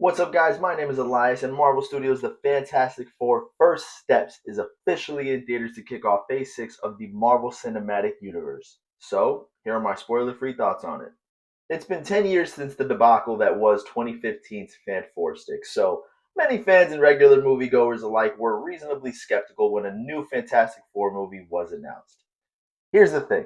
What's up, guys? My name is Elias, and Marvel Studios' The Fantastic Four First Steps is officially in theaters to kick off Phase 6 of the Marvel Cinematic Universe. So, here are my spoiler-free thoughts on it. It's been 10 years since the debacle that was 2015's Fan4Stick, so many fans and regular moviegoers alike were reasonably skeptical when a new Fantastic Four movie was announced. Here's the thing.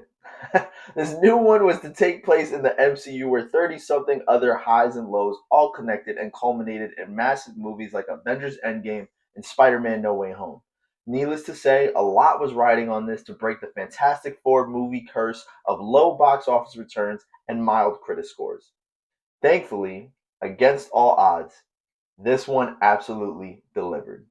This new one was to take place in the MCU where 30-something other highs and lows all connected and culminated in massive movies like Avengers Endgame and Spider-Man No Way Home. Needless to say, a lot was riding on this to break the Fantastic Four movie curse of low box office returns and mild critic scores. Thankfully, against all odds, this one absolutely delivered.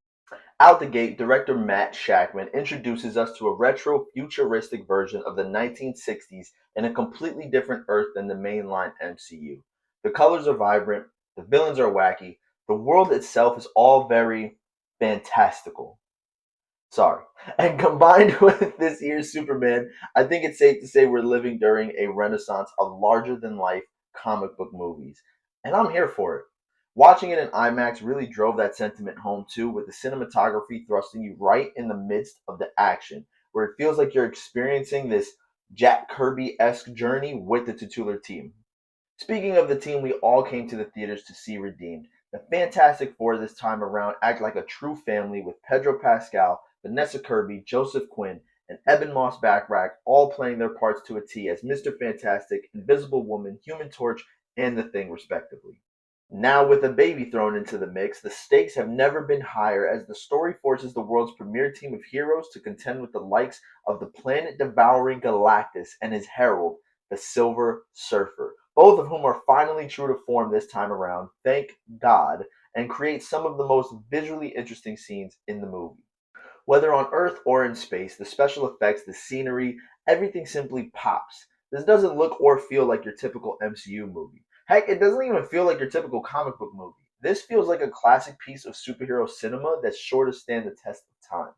Out the gate, director Matt Shakman introduces us to a retro futuristic version of the 1960s in a completely different Earth than the mainline MCU. The colors are vibrant, the villains are wacky, the world itself is all very fantastical. Sorry. And combined with this year's Superman, I think it's safe to say we're living during a renaissance of larger than life comic book movies. And I'm here for it. Watching it in IMAX really drove that sentiment home too, with the cinematography thrusting you right in the midst of the action, where it feels like you're experiencing this Jack Kirby-esque journey with the titular team. Speaking of the team we all came to the theaters to see redeemed, the Fantastic Four this time around act like a true family with Pedro Pascal, Vanessa Kirby, Joseph Quinn, and Eben Moss Backrack all playing their parts to a T as Mr. Fantastic, Invisible Woman, Human Torch, and The Thing respectively. Now, with a baby thrown into the mix, the stakes have never been higher as the story forces the world's premier team of heroes to contend with the likes of the planet-devouring Galactus and his herald, the Silver Surfer, both of whom are finally true to form this time around, thank God, and create some of the most visually interesting scenes in the movie. Whether on Earth or in space, the special effects, the scenery, everything simply pops. This doesn't look or feel like your typical MCU movie. Heck, it doesn't even feel like your typical comic book movie. This feels like a classic piece of superhero cinema that's sure to stand the test of time.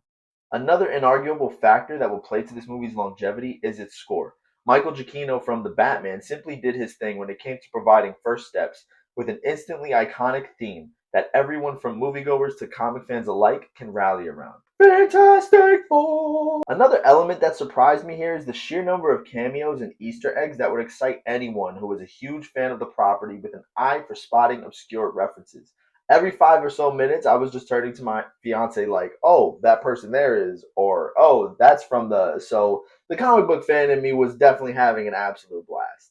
Another inarguable factor that will play to this movie's longevity is its score. Michael Giacchino from The Batman simply did his thing when it came to providing first steps with an instantly iconic theme that everyone from moviegoers to comic fans alike can rally around. Fantastic Four! Another element that surprised me here is the sheer number of cameos and Easter eggs that would excite anyone who was a huge fan of the property with an eye for spotting obscure references. Every 5 or so minutes, I was just turning to my fiance like, oh, that person there is, or oh, that's from the. So the comic book fan in me was definitely having an absolute blast.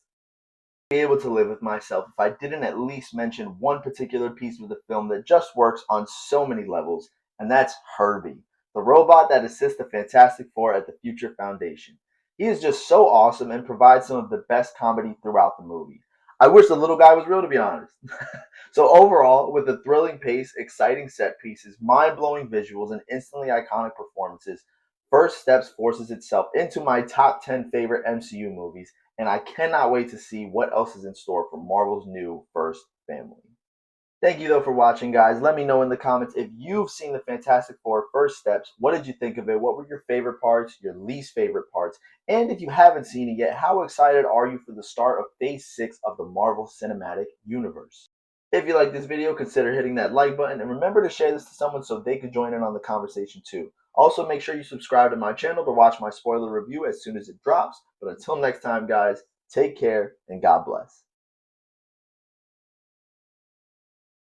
Be able to live with myself if I didn't at least mention one particular piece of the film that just works on so many levels, and that's Herbie, the robot that assists the Fantastic Four at the Future Foundation. He is just so awesome and provides some of the best comedy throughout the movie. I wish the little guy was real, to be honest. So overall, with a thrilling pace, exciting set pieces, mind-blowing visuals, and instantly iconic performances, First Steps forces itself into my top 10 favorite MCU movies, and I cannot wait to see what else is in store for Marvel's new First family. Thank you though for watching, guys. Let me know in the comments if you've seen the Fantastic Four First Steps. What did you think of it? What were your favorite parts, your least favorite parts? And if you haven't seen it yet, how excited are you for the start of Phase 6 of the Marvel Cinematic Universe? If you like this video, consider hitting that like button and remember to share this to someone so they can join in on the conversation too. Also, make sure you subscribe to my channel to watch my spoiler review as soon as it drops. But until next time, guys, take care and God bless.